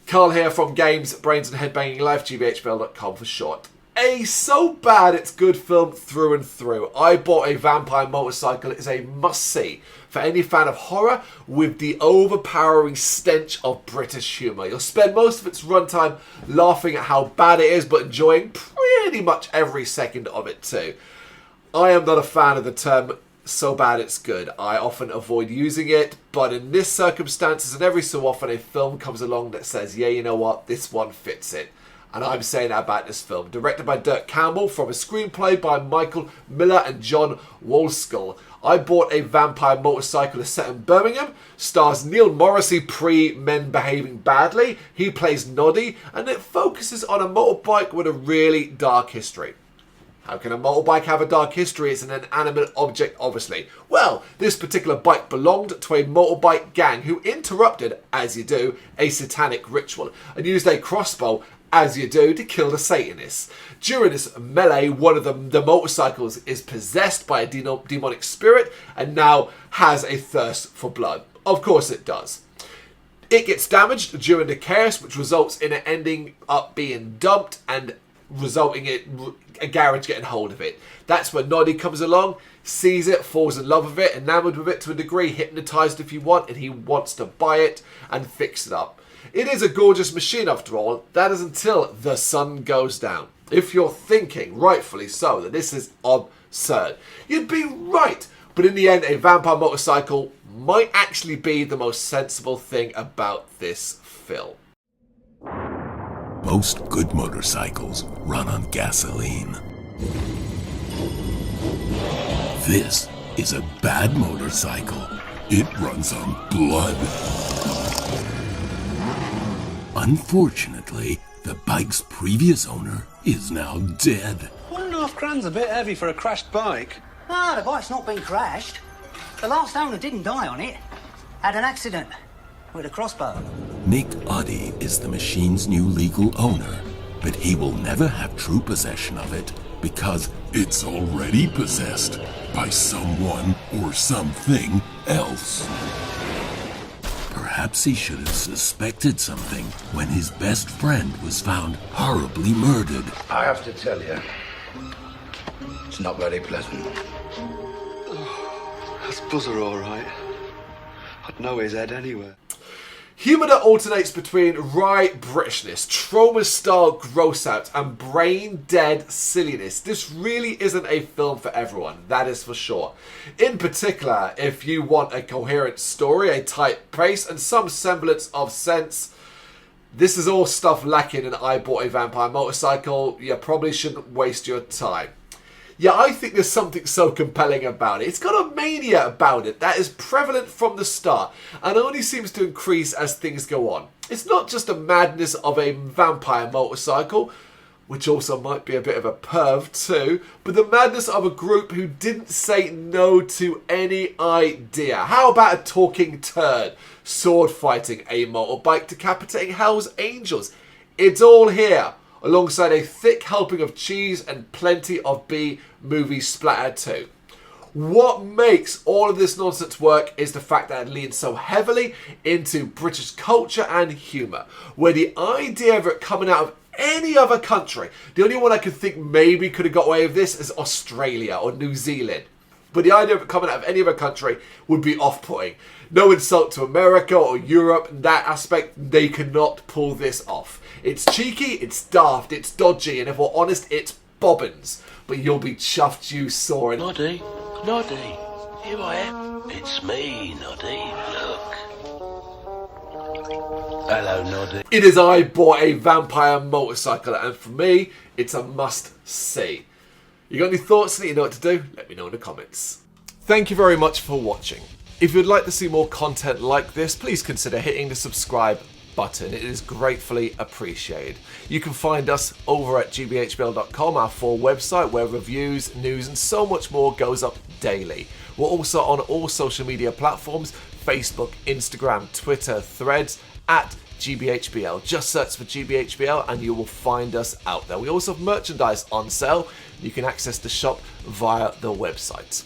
Carl here from Games, Brains and Head-Banging Life, gbhbl.com for short. A so bad it's good film through and through. I Bought a Vampire Motorcycle is a must-see for any fan of horror with the overpowering stench of British humour. You'll spend most of its runtime laughing at how bad it is, but enjoying pretty much every second of it too. I am not a fan of the term so bad it's good. I often avoid using it, but in this circumstances and every so often a film comes along that says, yeah, you know what, this one fits it. And I'm saying that about this film. Directed by Dirk Campbell from a screenplay by Michael Miller and John Wolskill. I Bought a Vampire Motorcycle is set in Birmingham. Stars Neil Morrissey pre-Men Behaving Badly. He plays Noddy. And it focuses on a motorbike with a really dark history. How can a motorbike have a dark history? It's an inanimate object, obviously. Well, this particular bike belonged to a motorbike gang who interrupted, as you do, a satanic ritual and used a crossbow, as you do, to kill the Satanists. During this melee, one of the motorcycles is possessed by a demonic spirit and now has a thirst for blood. Of course it does. It gets damaged during the chaos, which results in it ending up being dumped and resulting in a garage getting hold of it. That's when Noddy comes along, sees it, falls in love with it, enamored with it to a degree, hypnotized if you want, and he wants to buy it and fix it up. It is a gorgeous machine after all. That is until the sun goes down. If you're thinking, rightfully so, that this is absurd, you'd be right. But in the end, a vampire motorcycle might actually be the most sensible thing about this film. Most good motorcycles run on gasoline. This is a bad motorcycle. It runs on blood. Unfortunately, the bike's previous owner is now dead. £1.5 a bit heavy for a crashed bike. Ah, the bike's not been crashed. The last owner didn't die on it. Had an accident with a crossbow. Nick Oddy is the machine's new legal owner, but he will never have true possession of it because it's already possessed by someone or something else. Perhaps he should have suspected something when his best friend was found horribly murdered. I have to tell you, it's not very pleasant. That's Buzzer all right. I'd know his head anywhere. Humour that alternates between wry Britishness, trauma-style gross-out and brain-dead silliness. This really isn't a film for everyone, that is for sure. In particular, if you want a coherent story, a tight pace and some semblance of sense, this is all stuff lacking in I Bought a Vampire Motorcycle. You probably shouldn't waste your time. Yeah, I think there's something so compelling about it. It's got a mania about it that is prevalent from the start and only seems to increase as things go on. It's not just the madness of a vampire motorcycle, which also might be a bit of a perv too, but the madness of a group who didn't say no to any idea. How about a talking turd, sword fighting a motorbike, decapitating Hell's Angels? It's all here, alongside a thick helping of cheese and plenty of B-movie splatter too. What makes all of this nonsense work is the fact that it leans so heavily into British culture and humour, where the idea of it coming out of any other country, the only one I could think maybe could have got away with this is Australia or New Zealand. But the idea of it coming out of any other country would be off-putting. No insult to America or Europe in that aspect, they cannot pull this off. It's cheeky, it's daft, it's dodgy, and if we're honest, it's bobbins. But you'll be chuffed you saw it. Noddy, Noddy, here I am. It's me, Noddy, look. Hello, Noddy. It is I Bought a Vampire Motorcycle, and for me, it's a must-see. You got any thoughts on it? You know what to do? Let me know in the comments. Thank you very much for watching. If you'd like to see more content like this, please consider hitting the subscribe button. It is gratefully appreciated. You can find us over at gbhbl.com, our full website where reviews, news and so much more goes up daily. We're also on all social media platforms, Facebook, Instagram, Twitter, Threads, at GBHBL. Just search for GBHBL and you will find us out there. We also have merchandise on sale. You can access the shop via the website.